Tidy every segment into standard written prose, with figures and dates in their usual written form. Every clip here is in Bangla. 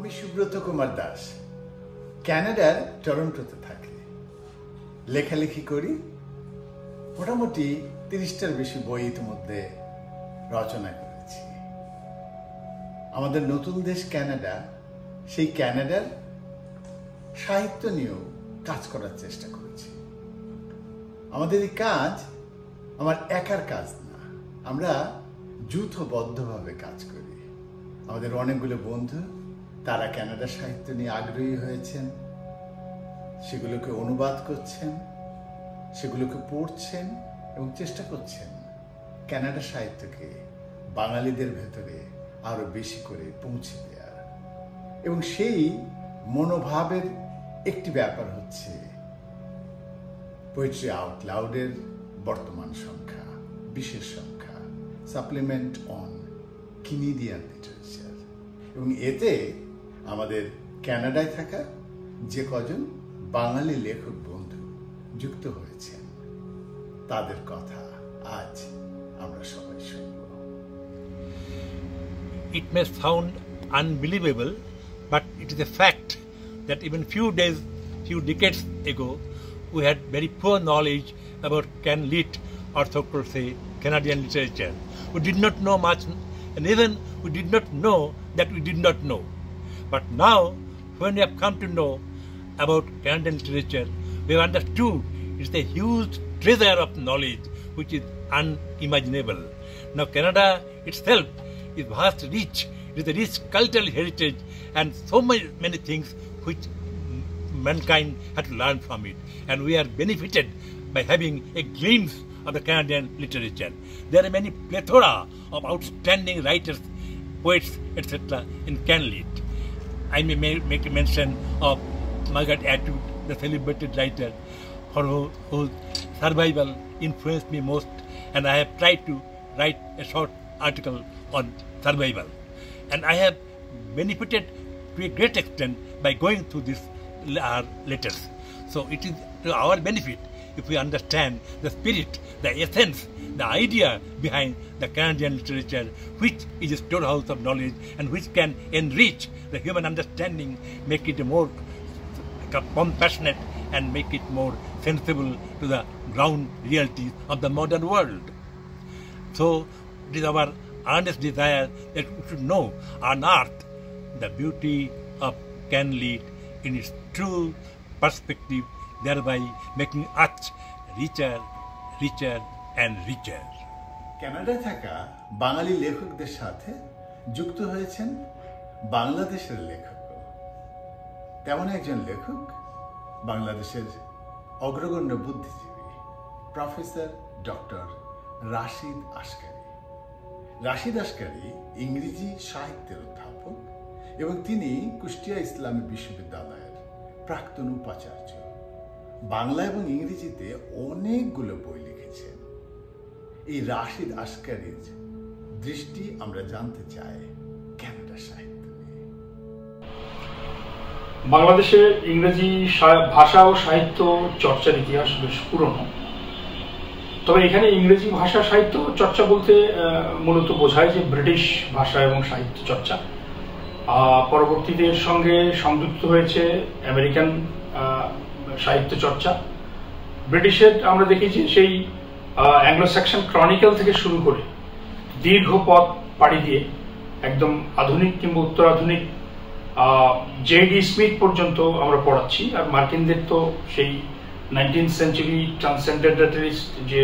আমি সুব্রত কুমার দাস, কানাডার টরন্টোতে থাকি। লেখালেখি করি, মোটামুটি 30টার বেশি বই ইতিমধ্যে রচনা করেছি। আমাদের নতুন দেশ কানাডা, সেই কানাডার সাহিত্য নিয়েও কাজ করার চেষ্টা করেছি। আমাদের এই কাজ আমার একার কাজ না, আমরা যৌথবদ্ধভাবে কাজ করি। আমাদের অনেকগুলো বন্ধু, তারা কানাডা সাহিত্য নিয়ে আগ্রহী হয়েছেন, সেগুলোকে অনুবাদ করছেন, সেগুলোকে পড়ছেন এবং চেষ্টা করছেন কানাডা সাহিত্যকে বাঙালিদের ভেতরে আরো বেশি করে পৌঁছে দেওয়ার। এবং সেই মনোভাবের একটি ব্যাপার হচ্ছে পোয়েট্রি আউট লাউডের বর্তমান সংখ্যা, বিশেষ সংখ্যা, সাপ্লিমেন্ট অন কানাডিয়ান লিটারেচার। এবং এতে আমাদের কানাডায় থাকা যে কজন বাঙালি লেখক বন্ধু যুক্ত হয়েছেন, তাদের কথা আজ আমরা সবাই শুনব। It may sound unbelievable, but it is a fact that even few decades ago, we had very poor knowledge about Can-Lit, or so-called say Canadian literature. We did not know much, and even we did not know that we did not know. But now, when we have come to know about Canadian literature, we have understood it's a huge treasure of knowledge which is unimaginable. Now Canada itself is vast, rich. It is a rich cultural heritage and so many things which mankind had to learn from it. And we are benefited by having a glimpse of the Canadian literature. There are many plethora of outstanding writers, poets, etc. in Can-Lit. I may make a mention of Margaret Atwood, the celebrated writer, for whose survival influenced me most, and I have tried to write a short article on survival. And I have benefited to a great extent by going through these letters. So it is to our benefit if we understand the spirit, the essence, the idea behind the Canadian literature, which is a storehouse of knowledge and which can enrich the human understanding, make it more compassionate and make it more sensible to the ground realities of the modern world. So it is our earnest desire that we should know, unearth the beauty of Can-Lit in its true perspective, thereby making us richer, richer and richer. কানাডায় থাকা বাঙালি লেখকদের সাথে যুক্ত হয়েছেন বাংলাদেশের লেখকও। তেমন একজন লেখক বাংলাদেশের অগ্রগণ্য বুদ্ধিজীবী প্রফেসর ডক্টর রাশিদ আসকারী। রাশিদ আসকারী ইংরেজি সাহিত্যের অধ্যাপক এবং তিনি কুষ্টিয়া ইসলামী বিশ্ববিদ্যালয়ের প্রাক্তন উপাচার্য। বাংলা এবং ইংরেজিতে অনেকগুলো বই লিখেছেন। এই রাশিদ আসকারীর দৃষ্টি আমরা জানতে চাই কানাডা সাহিত্য নিয়ে। বাংলাদেশে ইংরেজি ভাষা ও সাহিত্য চর্চার ইতিহাস বেশ পুরনো। তবে এখানে ইংরেজি ভাষা সাহিত্য চর্চা বলতে মূলত বোঝায় যে ব্রিটিশ ভাষা এবং সাহিত্য চর্চা। পরবর্তীতে এর সঙ্গে সংযুক্ত হয়েছে আমেরিকান সাহিত্য চর্চা। ব্রিটিশের আমরা দেখি যে সেই অ্যাংলো স্যাক্সন ক্রনিকল থেকে শুরু করে দীর্ঘ পথ পাড়ি দিয়ে একদম আধুনিক কিংবা উত্তরাধুনিক জে.ডি. স্মিথ পর্যন্ত আমরা পড়াচ্ছি। আর মার্কিনদের তো সেই 19th সেঞ্চুরি ট্রান্সেন্ডেন্টালিস্ট যে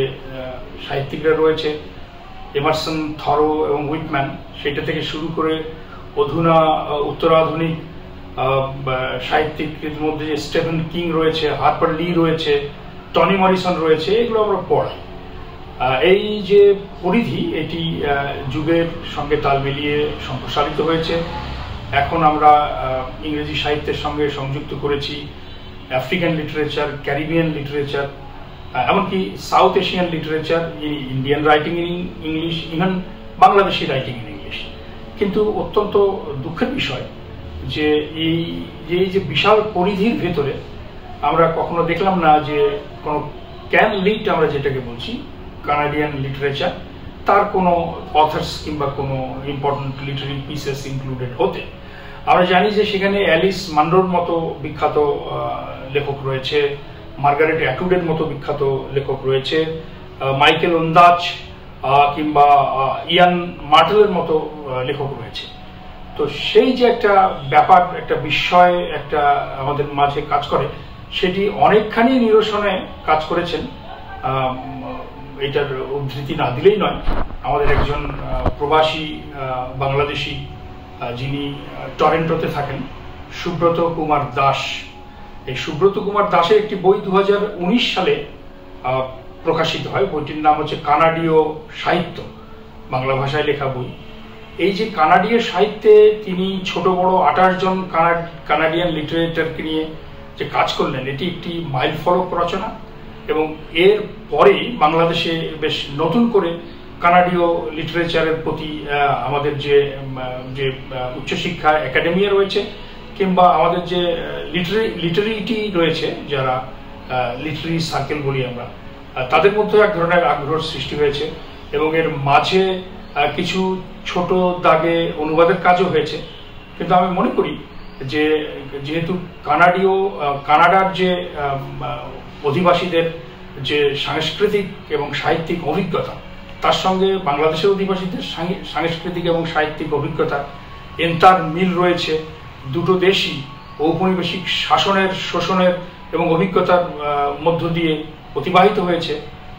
সাহিত্যিকরা রয়েছে, এমারসন, থরো এবং হুইটম্যান, সেটা থেকে শুরু করে অধুনা উত্তরাধুনিক সাহিত্যিকদের মধ্যে যে স্টেফেন কিং রয়েছে, হার্পার লি রয়েছে, টনি মরিসন রয়েছে, এগুলো আমরা পড়াই। এই যে পরিধি, এটি যুগের সঙ্গে তাল মিলিয়ে সম্প্রসারিত হয়েছে। এখন আমরা ইংরেজি সাহিত্যের সঙ্গে সংযুক্ত করেছি আফ্রিকান লিটারেচার, ক্যারিবিয়ান লিটারেচার, এমনকি south Asian literature, Indian writing in English, even Bangladeshi writing in English. কিন্তু অত্যন্ত দুঃখের বিষয় যে এই যে বিশাল পরিধির ভেতরে আমরা কখনো দেখলাম না যে কোনো Can-Lit আমরা যেটাকে বলছি কানাডিয়ান লিটারেচার, তার কোনো অথার্স কিংবা কোনো ইম্পর্টেন্ট লিটারি পিসেস ইনক্লুডেড হতে। আমরা জানি যে সেখানে অ্যালিস মানরোর মতো বিখ্যাত লেখক রয়েছে, মার্গারেট অ্যাটউডের মতো বিখ্যাত লেখক রয়েছে, মাইকেল ওন্দাচ কিংবা ইয়ান মার্টেলের মতো লেখক রয়েছে। তো সেই যে একটা ব্যাপার, একটা বিস্ময় একটা আমাদের মাঝে কাজ করে, সেটি অনেকখানি নিরসনে কাজ করেছেন। এটার উদ্ধৃতি না দিলেই নয়, আমাদের একজন প্রবাসী বাংলাদেশি যিনি টরেন্টোতে থাকেন, সুব্রত কুমার দাস। এই সুব্রত কুমার দাসের একটি বই 2019 সালে প্রকাশিত হয়। বইটির নাম হচ্ছে কানাডীয় সাহিত্য, বাংলা ভাষায় লেখা বই। এই যে কানাডীয় সাহিত্যে তিনি ছোট বড় 28 জন কানাডিয়ান লিটারেটরকে নিয়ে যে কাজ করলেন, এটি একটি মাইল ফলক রচনা। এবং এর পরেই বাংলাদেশে বেশ নতুন করে কানাডীয় লিটারেচারের প্রতি আমাদের যে উচ্চশিক্ষা একাডেমিয়া রয়েছে, কিংবা আমাদের যে লিটারেটি রয়েছে, যারা লিটারি সার্কেল বলি আমরা, তাদের মধ্যে এক ধরনের আগ্রহ সৃষ্টি হয়েছে। এবং এর মাঝে কিছু ছোট দাগে অনুবাদের কাজও হয়েছে। কিন্তু আমি মনে করি যে যেহেতু কানাডার যে অধিবাসীদের যে সাংস্কৃতিক এবং সাহিত্যিক অভিজ্ঞতা, তার সঙ্গে বাংলাদেশের অধিবাসীদের সাংস্কৃতিক এবং সাহিত্যিক অভিজ্ঞতা এন্তার মিল রয়েছে। দুটো দেশই ঔপনিবেশিক শাসনের, শোষণের এবং অভিজ্ঞতার মধ্য দিয়ে অতিবাহিত হয়েছে।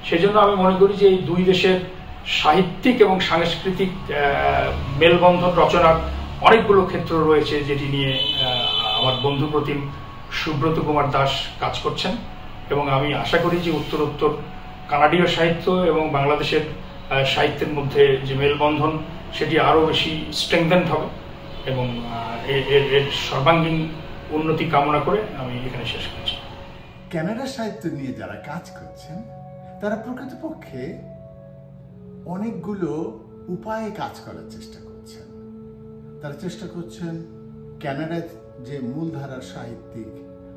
সেজন্য আমি মনে করি যে এই দুই দেশের সাহিত্যিক এবং সাংস্কৃতিক মেলবন্ধন রচনার অনেকগুলো ক্ষেত্র রয়েছে, যেটি নিয়ে আমার বন্ধু প্রতিম সুব্রত কুমার দাস কাজ করছেন। এবং আমি আশা করি যে উত্তরোত্তর কানাডীয় সাহিত্য এবং বাংলাদেশের সাহিত্যের মধ্যে যে মেলবন্ধন, সেটি আরও বেশি স্ট্রেংথেন্ড হবে। এবং এর সর্বাঙ্গীন উন্নতি কামনা করে আমি এখানে শেষ করছি। কানাডার সাহিত্য নিয়ে যারা কাজ করছেন, তারা প্রকৃতপক্ষে অনেকগুলো উপায়ে কাজ করার চেষ্টা করছেন। তারা চেষ্টা করছেন কানাডার যে মূলধারার সাহিত্যিক,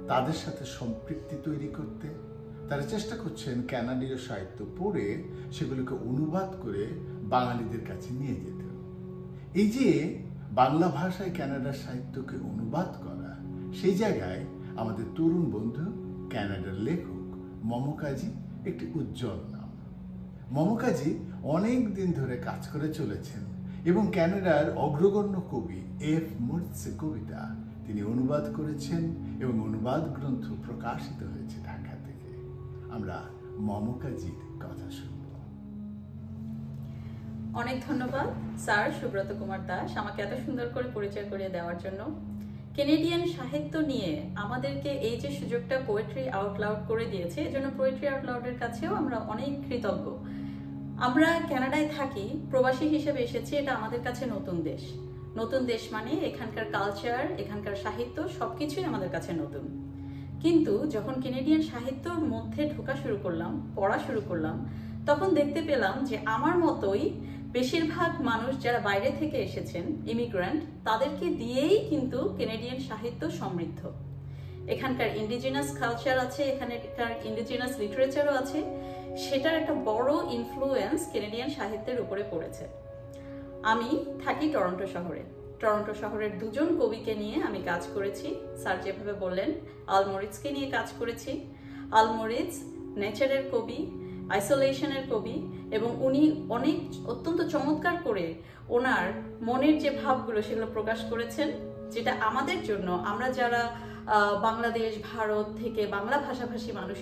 তাদের সাথে সম্পৃক্তি তৈরি করতে। তারা চেষ্টা করছেন কানাডীয় সাহিত্য পড়ে সেগুলোকে অনুবাদ করে বাঙালিদের কাছে নিয়ে যেতে। এই যে বাংলা ভাষায় কানাডার সাহিত্যকে অনুবাদ করা, সেই জায়গায় আমাদের তরুণ বন্ধু কানাডার লেখক মমকাজি একটি উজ্জ্বল নাম। মমকাজি অনেক দিন ধরে কাজ করে চলেছেন এবং কানাডার অগ্রগণ্য কবি এফ মুর্টসের কবিতা তিনি অনুবাদ করেছেন এবং অনুবাদ গ্রন্থ প্রকাশিত হয়েছে ঢাকা থেকে। আমরা মমকাজির কথা শুনব। অনেক ধন্যবাদ স্যার সুব্রত কুমার দাস আমাকে এত সুন্দর করে পরিচয় করিয়ে দেওয়ার জন্য। কেনেডিয়ান সাহিত্য নিয়ে আমাদেরকে এই যে সুযোগটা পোয়েট্রি আউট লাউড করে দিয়েছে, এজন্য পোয়েট্রি আউট লাউডের কাছেও আমরা অনেক কৃতজ্ঞ। আমরা কানাডায় থাকি, প্রবাসী হিসেবে এসেছি, এটা আমাদের কাছে নতুন দেশ। নতুন দেশ মানে এখানকার কালচার, এখানকার সাহিত্য সবকিছুই আমাদের কাছে নতুন। কিন্তু যখন কেনেডিয়ান সাহিত্যর মধ্যে ঢোকা শুরু করলাম, পড়া শুরু করলাম, তখন দেখতে পেলাম যে আমার মতোই বেশিরভাগ মানুষ যারা বাইরে থেকে এসেছেন, ইমিগ্রেন্ট, তাদেরকে দিয়েই কিন্তু কেনেডিয়ান সাহিত্য সমৃদ্ধ। এখানকার ইন্ডিজিনাস কালচার আছে, এখানকার ইন্ডিজিনাস লিটারেচারও আছে, সেটার একটা বড় ইনফ্লুয়েন্স কেনেডিয়ান সাহিত্যের উপরে পড়েছে। আমি থাকি টরন্টো শহরে। টরন্টো শহরের দুজন কবিকে নিয়ে আমি কাজ করেছি। স্যার যেভাবে বললেন, আল মরিৎজকে নিয়ে কাজ করেছি। আল মরিৎজ নেচারের কবি, আইসোলেশনের কবি, এবং উনি অত্যন্ত চমৎকার করে ওনার মনের যে ভাবগুলো সেগুলো প্রকাশ করেছেন, যেটা আমাদের জন্য, আমরা যারা বাংলাদেশ, ভারত থেকে বাংলা ভাষাভাষী মানুষ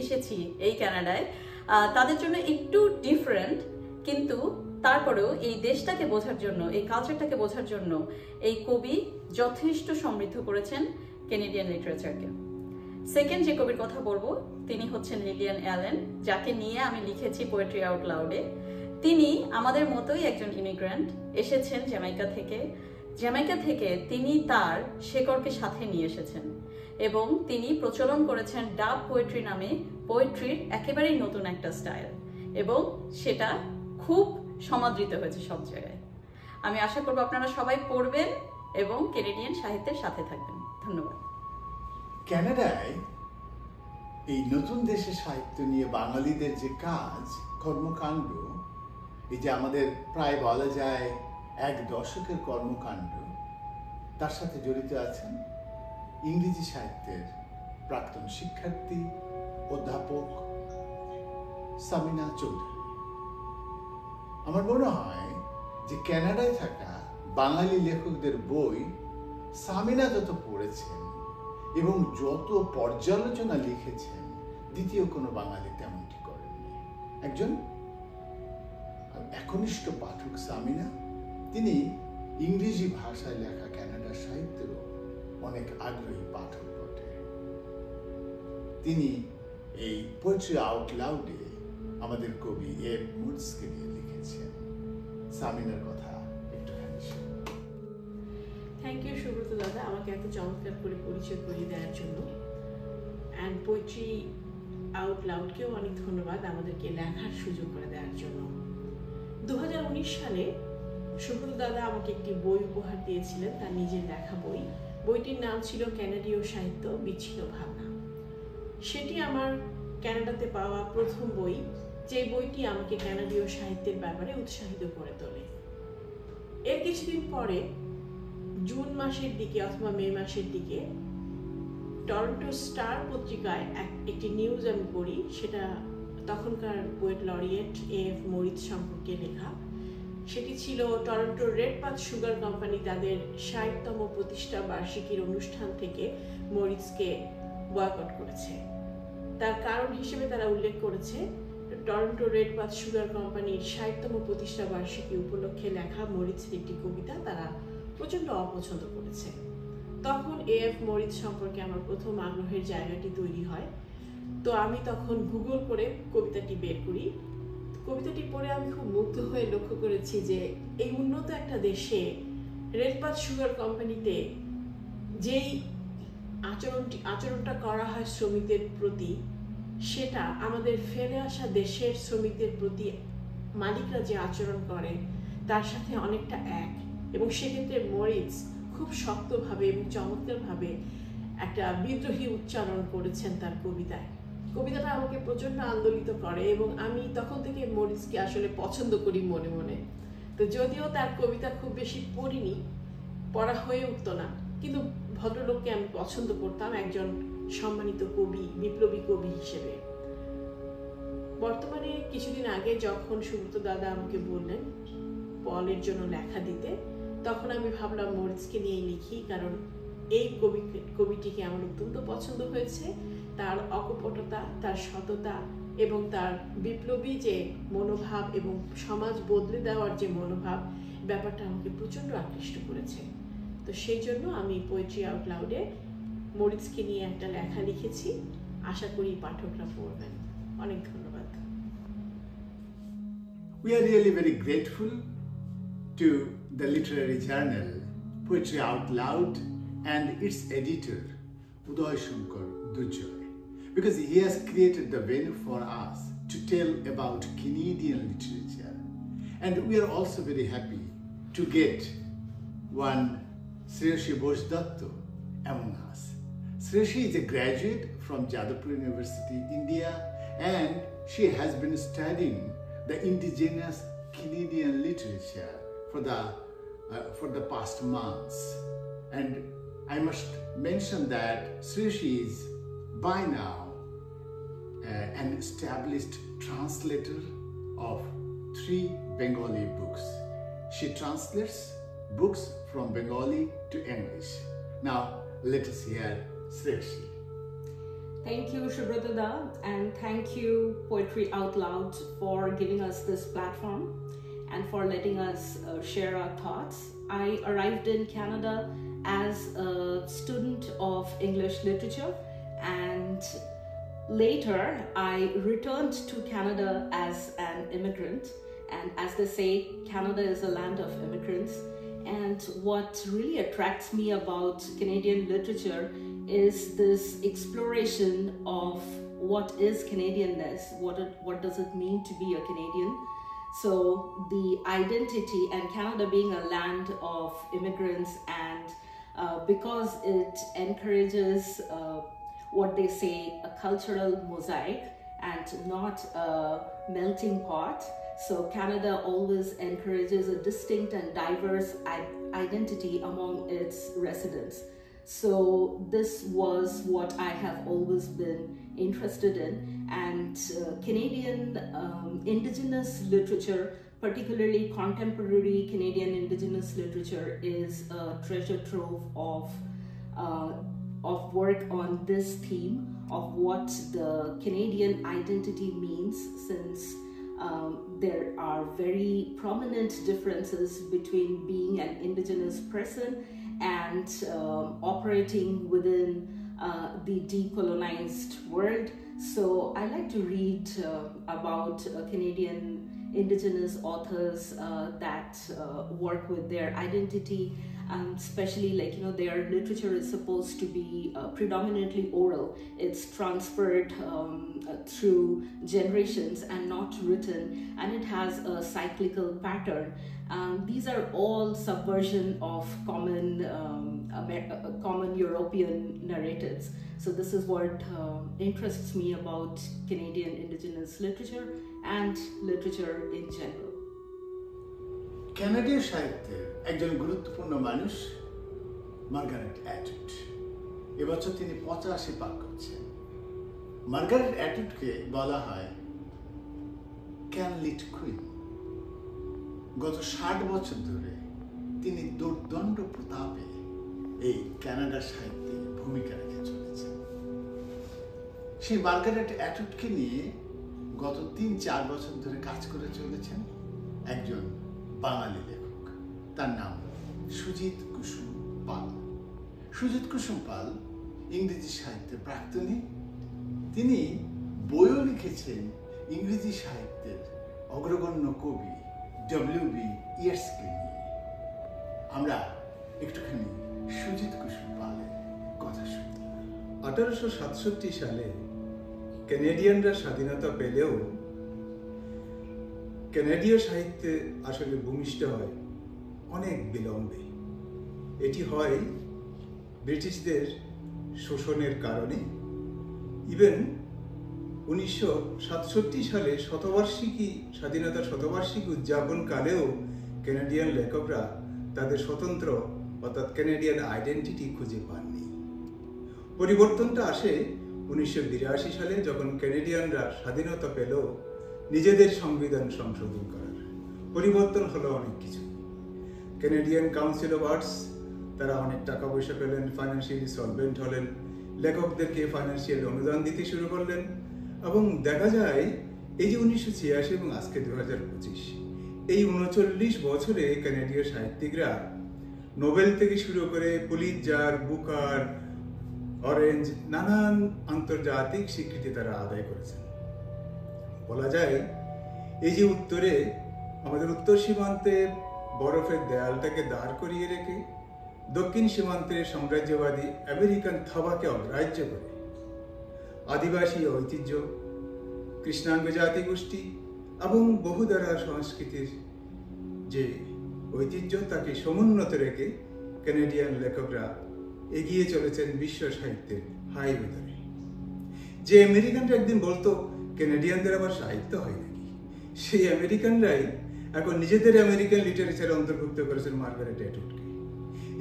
এসেছি এই কানাডায়, তাদের জন্য একটু ডিফারেন্ট। কিন্তু তারপরেও এই দেশটাকে বোঝার জন্য, এই কালচারটাকে বোঝার জন্য এই কবি যথেষ্ট সমৃদ্ধ করেছেন কেনেডিয়ান লিটারেচারকে। সেকেন্ড যে কবির কথা বলবো তিনি হচ্ছেন লিলিয়ান অ্যালেন, যাকে নিয়ে আমি লিখেছি পোয়েট্রি আউট লাউডে। তিনি আমাদের মতোই একজন ইমিগ্রেন্ট, এসেছেন জ্যামাইকা থেকে। জ্যামাইকা থেকে তিনি তার শেকড়কে সাথে নিয়ে এসেছেন এবং তিনি প্রচলন করেছেন ডাব পোয়েট্রি নামে পোয়েট্রির একেবারেই নতুন একটা স্টাইল, এবং সেটা খুব সমাদৃত হয়েছে সব জায়গায়। আমি আশা করব আপনারা সবাই পড়বেন এবং কেনেডিয়ান সাহিত্যের সাথে থাকবেন। ধন্যবাদ। কানাডায় এই নতুন দেশের সাহিত্য নিয়ে বাঙালিদের যে কাজ, কর্মকাণ্ড, এই যে আমাদের প্রায় বলা যায় 1 দশকের কর্মকাণ্ড, তার সাথে জড়িত আছেন ইংরেজি সাহিত্যের প্রাক্তন শিক্ষার্থী অধ্যাপক সামিনা চৌধুরী। আমার মনে হয় যে কানাডায় থাকা বাঙালি লেখকদের বই সামিনা যত পড়েছেন এবং যত পর্যালোচনা লিখেছেন, দ্বিতীয় কোনো বাঙালি তেমনটি করেননি। একজন একনিষ্ঠ পাঠক সামিনা, তিনি ইংরেজি ভাষায় লেখা কানাডার সাহিত্যেরও অনেক আগ্রহী পাঠক বটে। তিনি এই পোয়েট্রি আউট লাউডে আমাদের কবি এফ মরিৎজকে নিয়ে লিখেছেন। সামিনার কথা একটুখানি শুনুন। থ্যাংক ইউ সুব্রত দাদা, আমাকে এত চমৎকার করে পরিচয় করিয়ে দেওয়ার জন্য। অ্যান্ড পোয়েট্রি আউট লাউডকেও অনেক ধন্যবাদ আমাদেরকে লেখার সুযোগ করে দেওয়ার জন্য। 2019 সালে সুব্রত দাদা আমাকে একটি বই উপহার দিয়েছিলেন, তার নিজের লেখা বই। বইটির নাম ছিল ক্যানাডীয় সাহিত্য বিচ্ছিন্ন ভাবনা। সেটি আমার কানাডাতে পাওয়া প্রথম বই, যে বইটি আমাকে কানাডীয় সাহিত্যের ব্যাপারে উৎসাহিত করে তোলে। এর কিছুদিন পরে জুন মাসের দিকে অথবা মে মাসের দিকে টরন্টো স্টার পত্রিকায় একটি নিউজ আমি পড়ি, সেটা তখনকার পোয়েট লরিয়েট এফ মরিৎজ সম্পর্কে লেখা। সেটি ছিল টরন্টোর রেড পাথ সুগার কোম্পানি তাদের 60তম প্রতিষ্ঠা বার্ষিকীর অনুষ্ঠান থেকে মরিৎজকে বয়কট করেছে। তার কারণ হিসেবে তারা উল্লেখ করেছে টরন্টো রেড পাথ সুগার কোম্পানির 60তম প্রতিষ্ঠা বার্ষিকী উপলক্ষে লেখা মরিৎজের একটি কবিতা তারা প্রচণ্ড অপছন্দ করেছে। তখন এফ মরিৎজ সম্পর্কে আমার প্রথম আগ্রহের জায়গাটি তৈরি হয়। তো আমি তখন গুগল করে কবিতাটি বের করি। কবিতাটি পড়ে আমি খুব মুগ্ধ হয়ে লক্ষ্য করেছি যে এই উন্নত একটা দেশে রেড পাথ সুগার কোম্পানিতে যেই আচরণটা করা হয় শ্রমিকদের প্রতি, সেটা আমাদের ফেলে আসা দেশের শ্রমিকদের প্রতি মালিকরা যে আচরণ করে তার সাথে অনেকটা এক। এবং সেক্ষেত্রে মরিৎজ খুব শক্তভাবে এবং চমৎকারভাবে একটা বিদ্রোহী উচ্চারণ করেছেন তার কবিতায়। কবিতাটা আমাকে প্রচণ্ড আন্দোলিত করে এবং আমি তখন থেকে মরিৎজকে আসলে পছন্দ করি মনে মনে। তো যদিও তার কবিতা খুব বেশি পড়িনি, পড়া হয়ে উঠতো না, কিন্তু ভদ্রলোককে আমি পছন্দ করতাম একজন সম্মানিত কবি, বিপ্লবী কবি হিসেবে। বর্তমানে কিছুদিন আগে যখন সুব্রত দাদা আমাকে বললেন পলের জন্য লেখা দিতে, তখন আমি ভাবলাম মরিৎজকে নিয়ে লিখি, কারণ এই কবিটিকে আমার অত্যন্ত পছন্দ হয়েছে। তার অকপটতা, তার সততা এবং তার বিপ্লবী যে মনোভাব এবং সমাজ বদলে দেওয়ার যে মনোভাব, ব্যাপারটা আমাকে প্রচণ্ড আকৃষ্ট করেছে। তো সেই জন্য আমি পোয়েট্রি আউট লাউডে মরিৎজকে নিয়ে একটা লেখা লিখেছি। আশা করি পাঠকরা পড়বেন। অনেক ধন্যবাদ। We are really very grateful to the literary journal Poetry Out Loud and its editor Uday Shankar Durjoy, because he has created the venue for us to tell about Canadian literature. And we are also very happy to get one Shreyashi Bose-Datto among us. Shreyashi is a graduate from Jadavpur University, India, and she has been studying the indigenous Canadian literature for the past months. And I must mention that Shreyashi is by now an established translator of 3 Bengali books. She translates books from Bengali to English. Now let us hear Shreyashi. Thank you, Subrata Da, and thank you, Poetry Out Loud, for giving us this platform and for letting us share our thoughts. I arrived in Canada as a student of English literature, and later I returned to Canada as an immigrant. And as they say, Canada is a land of immigrants. And what really attracts me about Canadian literature is this exploration of what is Canadianness, what does it mean to be a Canadian. So the identity, and Canada being a land of immigrants, and because it encourages what they say, a cultural mosaic and not a melting pot. So Canada always encourages a distinct and diverse identity among its residents. So this was what I have always been interested in, and Canadian Indigenous literature, particularly contemporary Canadian Indigenous literature, is a treasure trove of work on this theme of what the Canadian identity means, since there are very prominent differences between being an Indigenous person and operating within the decolonized world. So I like to read about Canadian Indigenous authors that work with their identity, especially their literature is supposed to be predominantly oral. It's transferred through generations and not written, and it has a cyclical pattern. These are all subversion of common European narratives. So this is what interests me about Canadian Indigenous literature and literature in general. কানাডীয় সাহিত্যের একজন গুরুত্বপূর্ণ মানুষ মার্গারেট অ্যাটউড। এবছর তিনি 85 পার করছেন। মার্গারেট অ্যাটউডকে বলা হয় ক্যানলিট কুইন। গত 60 বছর ধরে তিনি দুর্দণ্ড প্রতাপে এই কানাডার সাহিত্যে ভূমিকা রেখে চলেছেন। সেই মার্গারেট অ্যাটউডকে নিয়ে গত 3-4 বছর ধরে কাজ করে চলেছেন একজন বাঙালি লেখক, তার নাম সুজিত কুসুম পাল। সুজিত কুসুম পাল ইংরেজি সাহিত্যের প্রাক্তনী। তিনি বইও লিখেছেন ইংরেজি সাহিত্যের অগ্রগণ্য কবি W.B. ইয়েটসকে নিয়ে। আমরা একটুখানি সুজিত কুসুম পালের কথা শুনি। 1867 সালে ক্যানাডিয়ানরা স্বাধীনতা পেলেও কানাডীয় সাহিত্যে আসলে ভূমিষ্ঠ হয় অনেক বিলম্বে। এটি হয় ব্রিটিশদের শোষণের কারণে। ইভেন 1967 সালে স্বাধীনতার শতবার্ষিকী উদযাপনকালেও কানাডিয়ান লেখকরা তাদের স্বতন্ত্র অর্থাৎ কানাডিয়ান আইডেন্টিটি খুঁজে পাননি। পরিবর্তনটা আসে 1982 সালে, যখন কানাডিয়ানরা স্বাধীনতা পেল নিজেদের সংবিধান সংশোধন করার। পরিবর্তন হলো অনেক কিছু। কানাডিয়ান কাউন্সিল অফ আর্টস তারা অনেক টাকা পয়সা পেলেন, ফাইন্যান্সিয়ালি সলভেন্ট হলেন, লেখকদেরকে ফাইন্যান্সিয়াল অনুদান দিতে শুরু করলেন, এবং দেখা যায় এই যে 1986 এবং আজকে 2025, এই 39 বছরে কানাডীয় সাহিত্যিকরা নোবেল থেকে শুরু করে পুলিৎজার, বুকার, অরেঞ্জ, নানান আন্তর্জাতিক স্বীকৃতি তারা আদায় করেছেন। বলা যায় এই যে উত্তরে আমাদের উত্তর সীমান্তে বরফের দেয়ালটাকে দাঁড় করিয়ে রেখে দক্ষিণ সীমান্তে সাম্রাজ্যবাদী আমেরিকান থাবাকে অগ্রাহ্য করে আদিবাসী ঐতিহ্য, কৃষ্ণাঙ্গ জাতিগোষ্ঠী এবং বহুধারা সংস্কৃতির যে ঐতিহ্য তাকে সমুন্নত রেখে কানাডিয়ান লেখকরা এগিয়ে চলেছেন বিশ্ব সাহিত্যের হাইওয়ে ধরে। যে আমেরিকানরা একদিন বলতো কানাডিয়ানদের আবার সাহিত্য হয় নাকি, সেই আমেরিকানরাই এখন নিজেদের আমেরিকান লিটারেচারে অন্তর্ভুক্ত করেছেন মার্গারেট অ্যাটউডকে।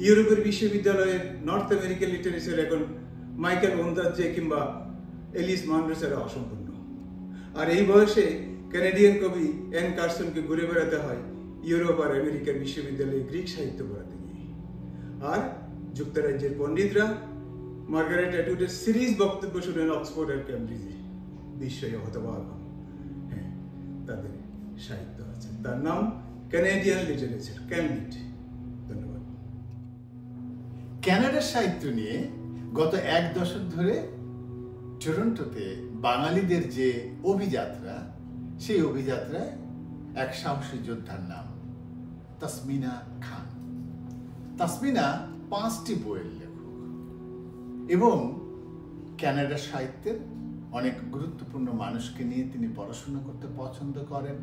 ইউরোপের বিশ্ববিদ্যালয়ের নর্থ আমেরিকান লিটারেচার এখন মাইকেল ওন্দাজে কিংবা এলিস মানরো ছাড়া অসম্পূর্ণ। আর এই বয়সে কানাডিয়ান কবি এন কার্সনকে ঘুরে বেড়াতে হয় ইউরোপ আর আমেরিকার বিশ্ববিদ্যালয়ে গ্রিক সাহিত্য পড়াতে গিয়ে। আর যুক্তরাজ্যের পণ্ডিতরা মার্গারেট অ্যাটউডের সিরিজ বক্তব্য শুনেন অক্সফোর্ড আর ক্যামব্রিজে, বিস্ময়ে হতবাক হন। হ্যাঁ, তাদের সাহিত্য আছে, তার নাম কানাডিয়ান লিটারেচার, ক্যানলিট। ধন্যবাদ। কানাডার সাহিত্য নিয়ে গত 1 দশক ধরে টরন্টোতে বাঙালিদের যে অভিযাত্রা, সেই অভিযাত্রায় এক সাহসী যোদ্ধার নাম তাসমিনা খান। তাসমিনা 5টি বইয়ের লেখক এবং কানাডার সাহিত্যের অনেক গুরুত্বপূর্ণ মানুষকে নিয়ে তিনি পড়াশোনা করতে পছন্দ করেন,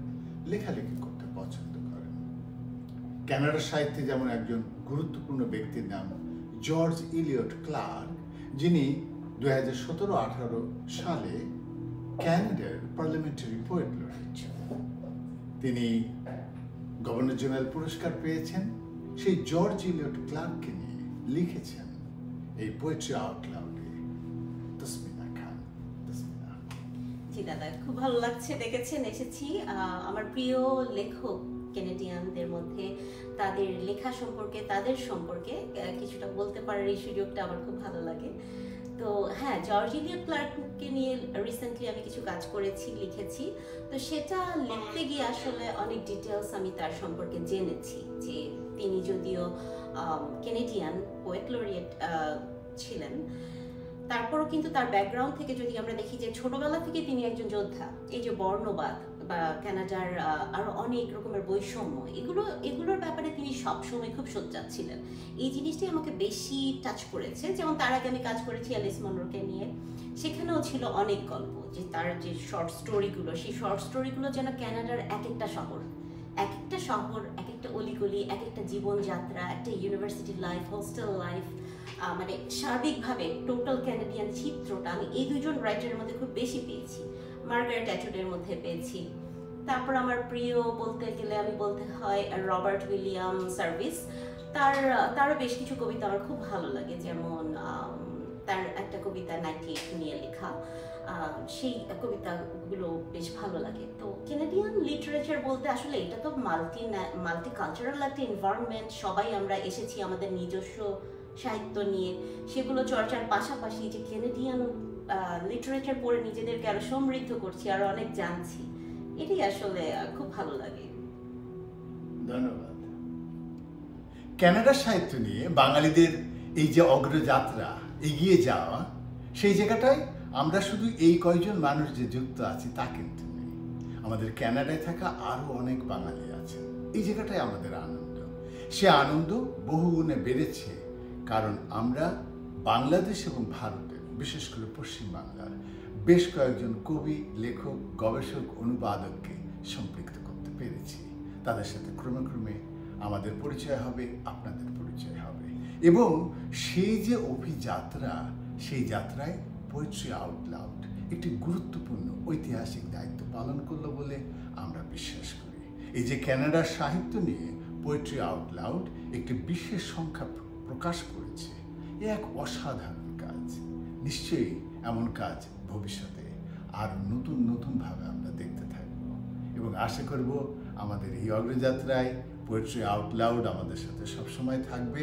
লেখালেখি করতে পছন্দ করেন। কানাডার সাহিত্যে যেমন একজন গুরুত্বপূর্ণ ব্যক্তির নাম জর্জ ইলিয়ট ক্লার্ক, যিনি 2017-18 সালে ক্যানাডার পার্লামেন্টারি পোয়েট লরেট ছিলেন। তিনি গভর্নর জেনারেল পুরস্কার পেয়েছেন, সেই জর্জ ইলিয়ট ক্লার্ককে নিয়ে লিখেছেন এই পোয়েট্রি আউট লাউডে। তসমিনা খান। তসমিনা। জি দাদা, খুব ভালো লাগছে, দেখেছেন এসেছি। আমার প্রিয় লেখক কেনেডিয়ানদের মধ্যে তাদের লেখা সম্পর্কে, তাদের সম্পর্কে কিছুটা বলতে পারার এই সুযোগটা আমার খুব ভালো লাগে। তো হ্যাঁ, জর্জ ইলিয়ট ক্লার্ককে নিয়ে রিসেন্টলি আমি কিছু কাজ করেছি, লিখেছি। তো সেটা লিখতে গিয়ে আসলে অনেক ডিটেলস আমি তার সম্পর্কে জেনেছি, যে তিনি যদিও কেনেডিয়ান পোয়েট লরিয়েট ছিলেন, তারপরও কিন্তু তার ব্যাকগ্রাউন্ড থেকে যদি আমরা দেখি যে ছোটবেলা থেকে তিনি একজন যোদ্ধা। এই যে বর্ণবাদ বা কানাডার আরো অনেক রকমের বৈষম্য, এগুলোর ব্যাপারে তিনি সবসময় খুব সোচ্চার ছিলেন। এই জিনিসটি আমাকে বেশি টাচ করেছে। যেমন তার আগে আমি কাজ করেছি অ্যালিস মনরোকে নিয়ে, সেখানেও ছিল অনেক গল্প, যে তার যে শর্ট স্টোরিগুলো, সেই শর্ট স্টোরিগুলো যেন কানাডার এক একটা শহর, এক একটা অলিগলি, এক একটা জীবনযাত্রা, একটা ইউনিভার্সিটি লাইফ, হোস্টেল লাইফ, মানে সার্বিকভাবে টোটাল ক্যানাডিয়ান চিত্রটা আমি এই দুজন রাইটারের মধ্যে খুব বেশি পেয়েছি। মার্গারেট অ্যাটউডের মধ্যে পেয়েছি। তারপর আমার প্রিয় বলতে গেলে আমি বলতে হয় রবার্ট উইলিয়াম সার্ভিস। তারও বেশ কিছু কবিতা আমার খুব ভালো লাগে, যেমন তার একটা কবিতা 98 নিয়ে লেখা, সেই কবিতাগুলো বেশ ভালো লাগে। তো ক্যানাডিয়ান লিটারেচার বলতে আসলে এটা তো মাল্টিকালচারাল একটা এনভায়রনমেন্ট। সবাই আমরা এসেছি আমাদের নিজস্ব সাহিত্য নিয়ে, সেগুলো চর্চার পাশাপাশি যে ক্যানাডিয়ান লিটারেচার পড়ে নিজেদেরকে আরো সমৃদ্ধ করছি, আরো অনেক জানছি, এটাই আসলে খুব ভালো লাগে। ধন্যবাদ। কানাডার সাহিত্য নিয়ে বাঙালিদের এই যে অগ্রযাত্রা, এগিয়ে যাওয়া, সেই জায়গাটায় আমরা শুধু এই কয়জন মানুষ যে যুক্ত আছি তা কিন্তু নেই। আমাদের কানাডায় থাকা আরো অনেক বাঙালি আছে। এই জায়গাটায় আমাদের আনন্দ, সে আনন্দ বহুগুণে বেড়েছে, কারণ আমরা বাংলাদেশ এবং ভারতের, বিশেষ করে পশ্চিম বাংলার বেশ কয়েকজন কবি, লেখক, গবেষক, অনুবাদককে সম্পৃক্ত করতে পেরেছি। তাদের সাথে ক্রমে ক্রমে আমাদের পরিচয় হবে, আপনাদের পরিচয় হবে, এবং সেই যে অভিযাত্রা, সেই যাত্রায় পোয়েট্রি আউট লাউড একটি গুরুত্বপূর্ণ ঐতিহাসিক দায়িত্ব পালন করলো বলে আমরা বিশ্বাস করি। এই যে কানাডার সাহিত্য নিয়ে পোয়েট্রি আউট লাউড একটি বিশেষ সংখ্যা প্রকাশ করেছে, এ এক অসাধারণ কাজ। নিশ্চয়ই এমন কাজ ভবিষ্যতে আরো নতুন নতুনভাবে আমরা দেখতে থাকব, এবং আশা করব আমাদের এই অগ্রযাত্রায় পোয়েট্রি আউট লাউড আমাদের সাথে সবসময় থাকবে,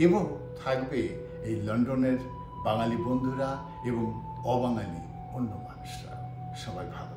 এবং থাকবে এই লন্ডনের বাঙালি বন্ধুরা এবং অবাঙালি অন্য মানুষরা। সবাই ভালো।